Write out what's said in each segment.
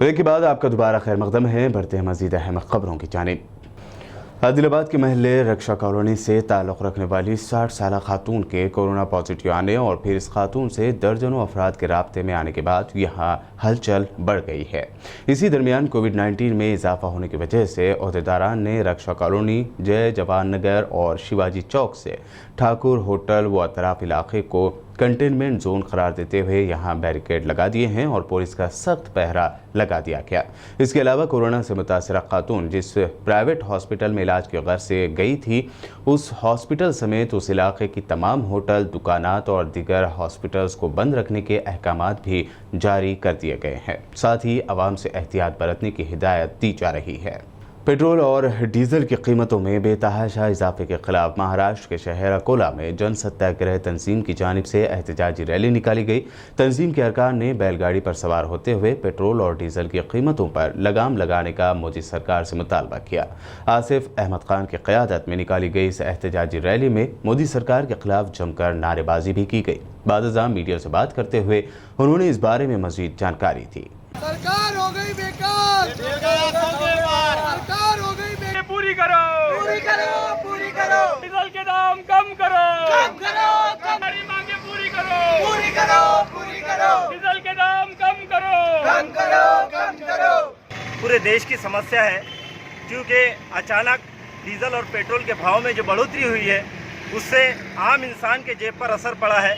Break के बाद आपका दोबारा खैर मकदम है। बढ़ते हैं मजीद अहम खबरों की जानिब। आदिलाबाद के महल्ले रक्षा कॉलोनी से ताल्लुक़ रखने वाली 60 साल खातून के कोरोना पॉजिटिव आने और फिर इस खातून से दर्जनों अफराद के राब्ते में आने के बाद यहाँ हलचल बढ़ गई है। इसी दरमियान कोविड-19 में इजाफा होने की वजह से अहदेदारान ने रक्षा कॉलोनी, जय जवान नगर और शिवाजी चौक से ठाकुर होटल व अतराफ इलाके को कंटेनमेंट जोन करार देते हुए यहाँ बैरिकेड लगा दिए हैं और पुलिस का सख्त पहरा लगा दिया गया। इसके अलावा कोरोना से मुतासरा खातून जिस प्राइवेट हॉस्पिटल में इलाज की गर्ज से गई थी, उस हॉस्पिटल समेत उस इलाके की तमाम होटल, दुकानात और दीगर हॉस्पिटल्स को बंद रखने के अहकामात भी जारी कर दिए गए हैं। साथ ही आवाम से एहतियात बरतने की हिदायत दी जा रही है। पेट्रोल और डीजल की कीमतों में बेतहाशा इजाफे के खिलाफ महाराष्ट्र के शहर अकोला में जन सत्याग्रह तंजीम की जानिब से एहतजाजी रैली निकाली गई। तंजीम के अरकान ने बैलगाड़ी पर सवार होते हुए पेट्रोल और डीजल की कीमतों पर लगाम लगाने का मोदी सरकार से मुतालबा किया। आसिफ अहमद खान की क़यादत में निकाली गई इस एहतजाजी रैली में मोदी सरकार के खिलाफ जमकर नारेबाजी भी की गई। बादशाह मीडिया से बात करते हुए उन्होंने इस बारे में मजीद जानकारी दी। सरकार हो गई बेकार, सरकार हो गई बेकार। पूरी करो, पूरी करो, पूरी करो। डीजल के दाम कम करो, कम करो, हमारी मांगे पूरी करो, पूरी करो, पूरी करो। डीजल के दाम कम करो, कम करो, कम करो। पूरे देश की समस्या है, क्योंकि अचानक डीजल और पेट्रोल के भाव में जो बढ़ोतरी हुई है उससे आम इंसान के जेब पर असर पड़ा है।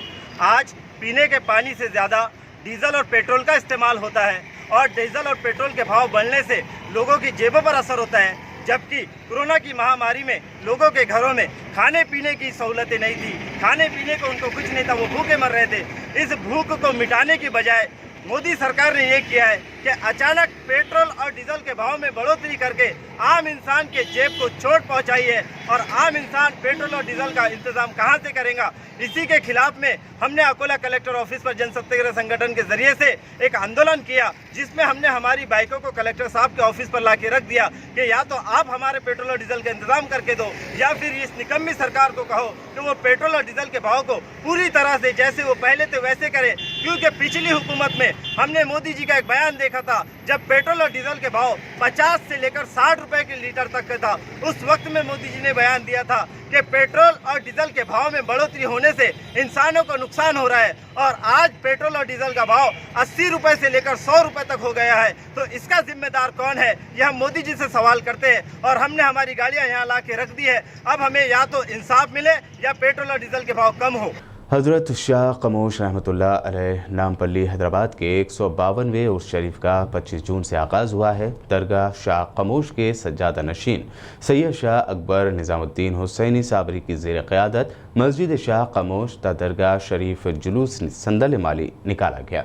आज पीने के पानी से ज़्यादा डीजल और पेट्रोल का इस्तेमाल होता है और डीजल और पेट्रोल के भाव बढ़ने से लोगों की जेबों पर असर होता है। जबकि कोरोना की महामारी में लोगों के घरों में खाने पीने की सहूलतें नहीं थी, खाने पीने को उनको कुछ नहीं था, वो भूखे मर रहे थे। इस भूख को मिटाने की बजाय मोदी सरकार ने ये किया है कि अचानक पेट्रोल और डीजल के भाव में बढ़ोतरी करके आम इंसान के जेब को चोट पहुंचाई है और आम इंसान पेट्रोल और डीजल का इंतजाम कहां से करेगा। इसी के खिलाफ में हमने अकोला कलेक्टर ऑफिस पर जन सत्याग्रह संगठन के जरिए से एक आंदोलन किया, जिसमें हमने हमारी बाइकों को कलेक्टर साहब के ऑफिस पर ला के रख दिया कि या तो आप हमारे पेट्रोल और डीजल का इंतजाम करके दो या फिर इस निकम्मी सरकार को कहो कि वो पेट्रोल और डीजल के भाव को पूरी तरह से जैसे वो पहले थे वैसे करे। क्योंकि पिछली हुकूमत में हमने मोदी जी का एक बयान देखा था, जब पेट्रोल और डीजल के भाव 50 से लेकर 60 रुपए के लीटर तक का था, उस वक्त में मोदी जी ने बयान दिया था कि पेट्रोल और डीजल के भाव में बढ़ोतरी होने से इंसानों को नुकसान हो रहा है। और आज पेट्रोल और डीजल का भाव 80 रुपए से लेकर 100 रुपए तक हो गया है। तो इसका जिम्मेदार कौन है, यह हम मोदी जी से सवाल करते हैं और हमने हमारी गाड़ियां यहाँ ला के रख दी है। अब हमें या तो इंसाफ मिले या पेट्रोल और डीजल के भाव कम हो। हज़रत शाह कमोश रहमतुल्लाह अलैह नामपल्ली हैदराबाद के 152वें उर्स शरीफ का 25 जून से आगाज़ हुआ है। दरगाह शाह कमोश के सज्जादा नशीन सैयद शाह अकबर निज़ामुद्दीन हुसैनी साबरी की ज़ेर क़यादत मस्जिद शाह कमोश ता दरगाह शरीफ जुलूस संदल माली निकाला गया।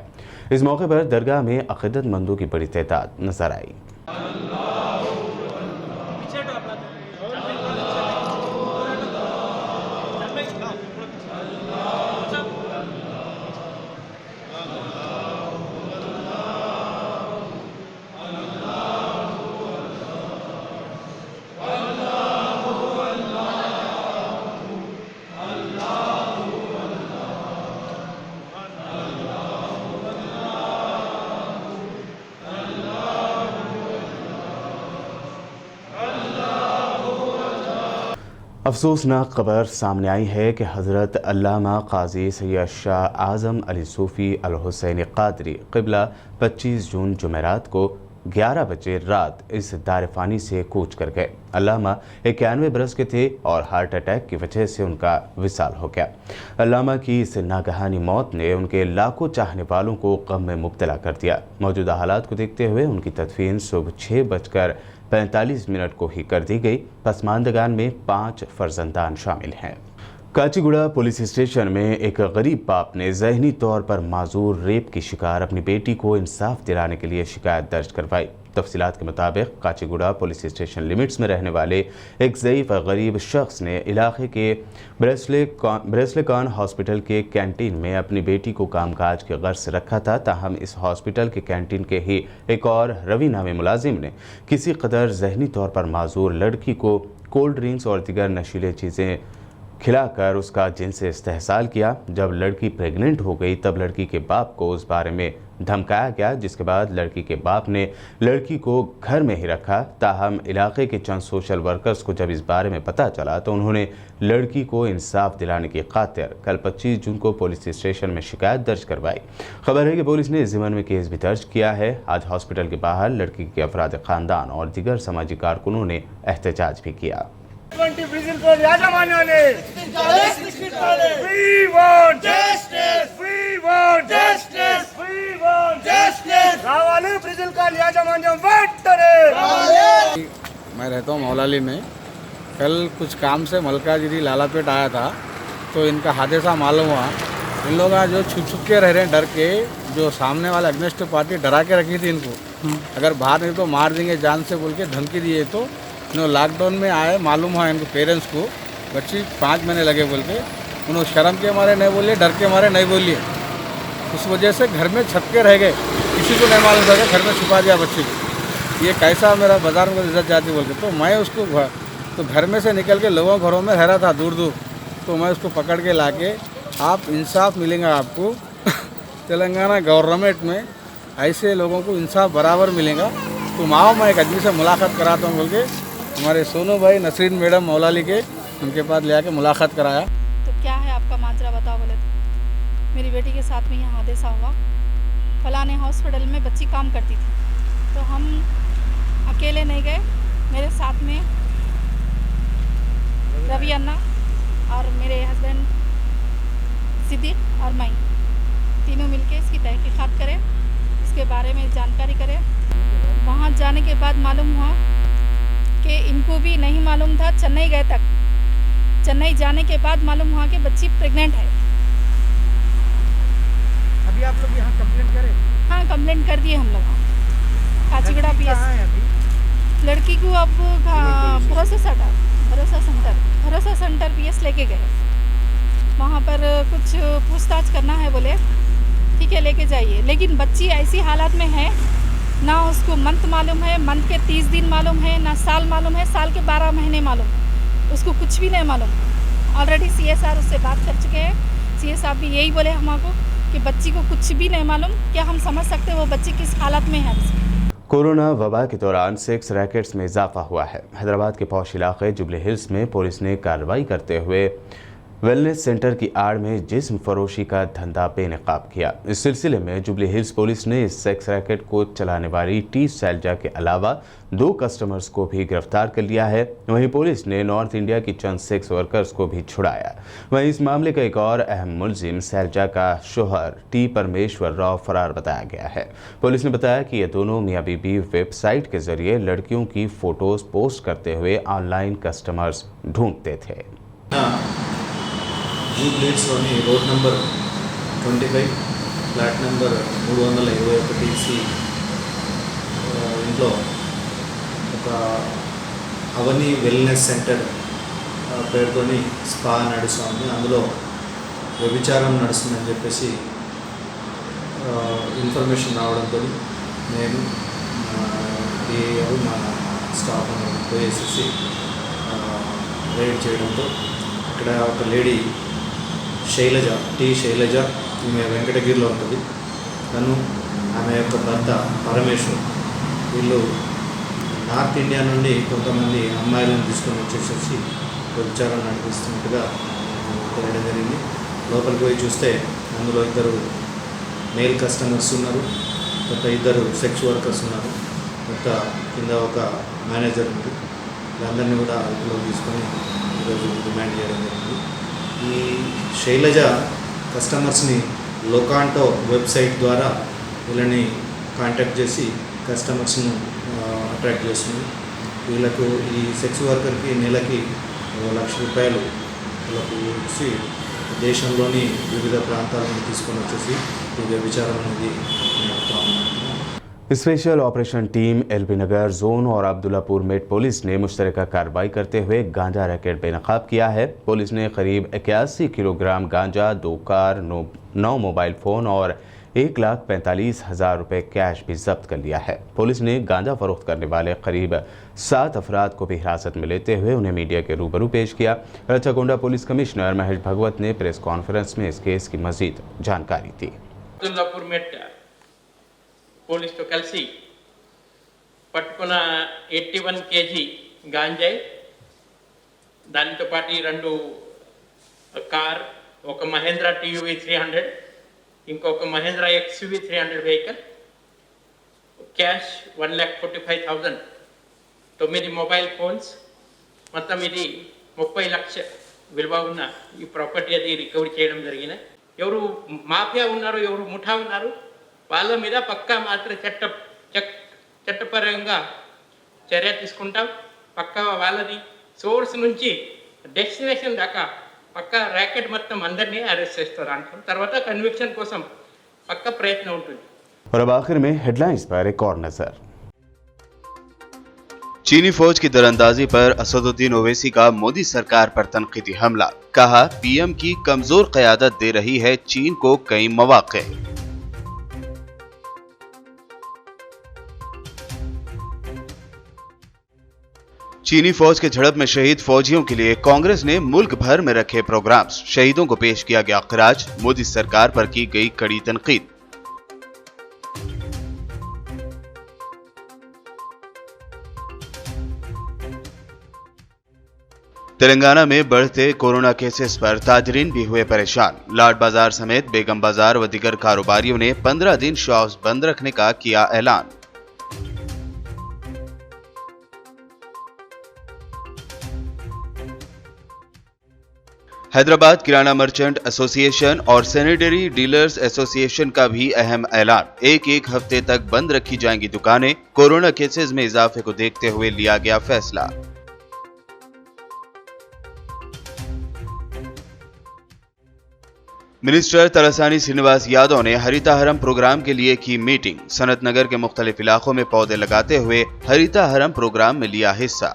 इस मौके पर दरगाह में अक़ीदतमंदों की बड़ी तादाद नजर आई। अफसोसनाक खबर सामने आई है कि हज़रत अल्लामा काजी सैयद शाह आज़म अली सूफ़ी अल हुसैनी क़ादरी क़िबला 25 जून जुमेरात को 11 बजे रात इस दारफ़ानी से कूच कर गए। अल्लामा 91 बरस के थे और हार्ट अटैक की वजह से उनका विसाल हो गया। अल्लामा की इस नागहानी मौत ने उनके लाखों चाहने वालों को गम में मुब्तला कर दिया। मौजूदा हालात को देखते हुए उनकी तदफीन सुबह 6:45 को ही कर दी गई। पसमानदगान में 5 फर्जंदान शामिल हैं। काचीगुड़ा पुलिस स्टेशन में एक गरीब बाप ने ज़हनी तौर पर माजूर रेप की शिकार अपनी बेटी को इंसाफ दिलाने के लिए शिकायत दर्ज करवाई। तफसीलात के मुताबिक काचीगुड़ा पुलिस स्टेशन लिमिट्स में रहने वाले एक ज़ईफ़ गरीब शख्स ने इलाके के ब्रेसलेकॉन हॉस्पिटल के कैंटीन में अपनी बेटी को कामकाज के गर्ज से रखा था। ताहम इस हॉस्पिटल के कैंटीन के ही एक और रवि नामी मुलाजिम ने किसी कदर ज़हनी तौर पर माजूर लड़की को कोल्ड ड्रिंक्स और दीगर नशीली चीज़ें खिलाकर उसका जिनसे इस्तेहसाल किया। जब लड़की प्रेग्नेंट हो गई तब लड़की के बाप को उस बारे में धमकाया गया, जिसके बाद लड़की के बाप ने लड़की को घर में ही रखा। ताहम इलाके के चंद सोशल वर्कर्स को जब इस बारे में पता चला तो उन्होंने लड़की को इंसाफ दिलाने की खातिर कल 25 जून को पुलिस स्टेशन में शिकायत दर्ज करवाई। खबर है कि पुलिस ने इस ज़िम्मन में केस भी दर्ज किया है। आज हॉस्पिटल के बाहर लड़की के अफराद ख़ानदान और दीगर समाजी कारकुनों ने एहतजाज भी किया। मैं रहता हूँ मौलाली में। कल कुछ काम से मलकाजिरी लालापेट आया था तो इनका हादसा मालूम हुआ। इन लोग जो छुप के रह रहे हैं, डर के, जो सामने वाला अगेंस्ट पार्टी डरा के रखी थी इनको, अगर बाहर नहीं तो मार देंगे जान से बोल के धमकी दिए। तो लॉकडाउन में आए, मालूम हुआ इनको पेरेंट्स को, बच्ची 5 महीने लगे बोल के, उन्होंने शर्म के मारे नहीं बोलिए, डर के मारे नहीं बोलिए। उस वजह से घर में छप के रह गए, किसी को नहीं मालूम था, घर में छुपा दिया बच्ची को। ये कैसा मेरा बाजार में इज्जत जाती बोल के, तो मैं उसको तो घर में से निकल के लोगों घरों में रह रहा था दूर दूर, तो मैं उसको पकड़ के लाके, आप इंसाफ मिलेगा आपको तेलंगाना गवर्नमेंट में ऐसे लोगों को इंसाफ बराबर मिलेगा। तो माओ मैं एक आदमी से मुलाकात कराता हूँ बोल के हमारे सोनू भाई नसरीन मैडम मौलाली के, उनके पास ले आके मुलाकात कराया। तो क्या है आपका माजरा बताओ बोले तो मेरी बेटी के साथ में यहाँ हादसा हुआ। फलाने हॉस्पिटल में बच्ची काम करती थी, तो हम अकेले नहीं गए, मेरे साथ में रवि अन्ना और मेरे हस्बैंड सिद्दीक और मैं, तीनों मिलके इसकी तहकीकात करें, इसके बारे में जानकारी करें। वहाँ जाने के बाद मालूम हुआ कि इनको भी नहीं मालूम था। चेन्नई गए तक, चेन्नई जाने के बाद मालूम हुआ कि बच्ची प्रेग्नेंट है। अभी आप लोग यहाँ कंप्लेंट करें? हाँ, कंप्लेंट कर दिए हम लोग काचीगुड़ा पीएस। लड़की को अब भरोसा सेंटर पीएस लेके गए। वहाँ पर कुछ पूछताछ करना है बोले, ठीक है लेके जाइए। लेकिन बच्ची ऐसी हालत में है, ना उसको मंथ मालूम है, मंथ के 30 दिन मालूम है, ना साल मालूम है, साल के 12 महीने मालूम, उसको कुछ भी नहीं मालूम। ऑलरेडी सीएसआर उससे बात कर चुके हैं। सीएसआर भी यही बोले हमको कि बच्ची को कुछ भी नहीं मालूम। क्या हम समझ सकते हैं वो बच्ची किस हालत में है? कोरोना वबा के दौरान सेक्स रैकेट्स में इजाफा हुआ है। हैदराबाद के पौश इलाके जुबली हिल्स में पुलिस ने कार्रवाई करते हुए वेलनेस सेंटर की आड़ में जिस्म फरोशी का धंधा बेनकाब किया। इस सिलसिले में जुबली हिल्स पुलिस ने इस सेक्स रैकेट को चलाने वाली टी सैलजा के अलावा 2 कस्टमर्स को भी गिरफ्तार कर लिया है। वहीं पुलिस ने नॉर्थ इंडिया की चंद सेक्स वर्कर्स को भी छुड़ाया। वहीं इस मामले का एक और अहम मुलजिम सैलजा का शोहर टी परमेश्वर राव फरार बताया गया है। पुलिस ने बताया कि ये दोनों मियाँ बीबी वेबसाइट के जरिए लड़कियों की फोटोज पोस्ट करते हुए ऑनलाइन कस्टमर्स ढूंढते थे। జూబ్లీస్లోని రోడ్ నెంబర్ 25 ఫ్లాట్ నెంబర్ 321 ఇంట్లో ఒక అవని వెల్నెస్ సెంటర్ పేరుతోని స్పా నడుస్తుంది. అందులో వ్యభిచారం నడుస్తుందని చెప్పేసి ఇన్ఫర్మేషన్ రావడంతో నేను మా స్టాఫ్ పోయేసి రైడ్ చేయడంతో ఇక్కడ ఒక లేడీ శైలజ, టీ శైలజ, ఈమె వెంకటగిరిలో ఉంటుంది. తను ఆమె యొక్క భర్త పరమేశ్వర్, వీళ్ళు నార్త్ ఇండియా నుండి కొంతమంది అమ్మాయిలను తీసుకొని వచ్చేసి వ్యభిచారం నడిపిస్తున్నట్టుగా తెలియడం జరిగింది. లోపలికి పోయి చూస్తే అందులో 2 మేల్ కస్టమర్స్ ఉన్నారు, కొత్త 2 సెక్స్ వర్కర్స్ ఉన్నారు, కొత్త కింద ఒక మేనేజర్ ఉంది. వీళ్ళందరినీ కూడా అదుపులో తీసుకొని ఈరోజు డిమాండ్ చేయడం జరిగింది. ఈ శైలజ కస్టమర్స్ని లోకాంటో వెబ్సైట్ ద్వారా వీళ్ళని కాంటాక్ట్ చేసి కస్టమర్స్ను అట్రాక్ట్ చేస్తుంది. వీళ్ళకు ఈ సెక్స్ వర్కర్కి నెలకి ₹1,00,000 వీళ్ళకు ఇచ్చి దేశంలోని వివిధ ప్రాంతాల నుండి తీసుకొని వచ్చేసి ఈ వ్యభిచారం అనేది నడుపుతూ ఉన్నారు. स्पेशल ऑपरेशन टीम एलबी नगर जोन और अब्दुल्लापुर मेट पुलिस ने मुश्तरका कार्रवाई करते हुए गांजा रैकेट बेनकाब किया है। पुलिस ने करीब 81 किलोग्राम गांजा, 2 कार, 9 मोबाइल फ़ोन और 1,45,000 रुपए कैश भी जब्त कर लिया है। पुलिस ने गांजा फरोख्त करने वाले करीब 7 अफराद को भी हिरासत में लेते हुए उन्हें मीडिया के रूबरू पेश किया। रच्चाकोंडा पुलिस कमिश्नर महेश भगवत ने प्रेस कॉन्फ्रेंस में इस केस की मजीद जानकारी दी। పోలీసుతో కలిసి పట్టుకున్న 81 kg గాంజాయి, దానితో పాటు 2 కార్, ఒక మహేంద్ర TUV 300, ఇంకొక Mahindra XUV 300 vehicle, cash 1,45,000, 9 mobile phones, మొత్తం ఇది 30 లక్షల విలువ ఉన్న ఈ ప్రాపర్టీ అది రికవరీ చేయడం జరిగింది. ఎవరు మాఫియా ఉన్నారు, ఎవరు ముఠా ఉన్నారు, వాళ్ళ మీద పక్కా మాత్రం చట్టపరంగా చర్య తీసుకుంటాం. పక్కా వాళ్ళది సోర్స్ నుంచి డెస్టినేషన్ దాకా పక్కా ర్యాకెట్ మొత్తం అందరినీ అరెస్ట్ చేస్తారు అంటాం. తర్వాత కన్విక్షన్ కోసం పక్కా ప్రయత్నం ఉంటుంది. और अब आखिर में हेडलाइंस पर एक और नजर। चीनी फौज की दरअंदाजी पर असदुद्दीन ओवैसी का मोदी सरकार पर तनकीदी हमला। कहा, पीएम की कमजोर क़यादत दे रही है चीन को कई मौक़े। चीनी फौज के झड़प में शहीद फौजियों के लिए कांग्रेस ने मुल्क भर में रखे प्रोग्राम्स। शहीदों को पेश किया गया खराज। मोदी सरकार पर की गई कड़ी तनकीद। तेलंगाना में बढ़ते कोरोना केसेस पर ताजरीन भी हुए परेशान। लाड बाजार समेत बेगम बाजार व दीगर कारोबारियों ने 15 दिन शॉप्स बंद रखने का किया ऐलान। हैदराबाद किराना मर्चेंट एसोसिएशन और सैनिटरी डीलर्स एसोसिएशन का भी अहम ऐलान। एक हफ्ते तक बंद रखी जाएंगी दुकानें। कोरोना केसेस में इजाफे को देखते हुए लिया गया फैसला। मिनिस्टर तलसानी श्रीनिवास यादव ने हरिताहरम प्रोग्राम के लिए की मीटिंग। सनत नगर के मुख्तलिफ इलाकों में पौधे लगाते हुए हरिताहरम प्रोग्राम में लिया हिस्सा।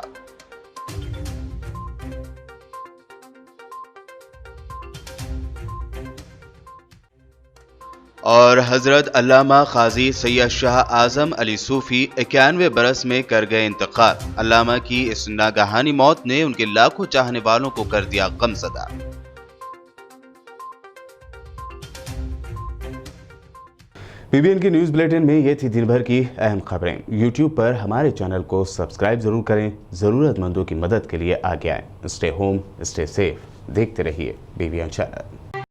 और हजरत अल्लामा क़ाज़ी सैयद शाह आज़म अली सूफ़ी 91 बरस में कर गए इंतकाल। अल्लामा की इस नागहानी मौत ने उनके लाखों चाहने वालों को कर दिया गमज़दा। पीबीएन की न्यूज़ बुलेटिन में ये थी दिन भर की अहम खबरें। यूट्यूब पर हमारे चैनल को सब्सक्राइब जरूर करें। ज़रूरतमंदों की मदद के लिए आगे आएं। Stay home, stay safe. देखते रहिए पीबीएन चैनल।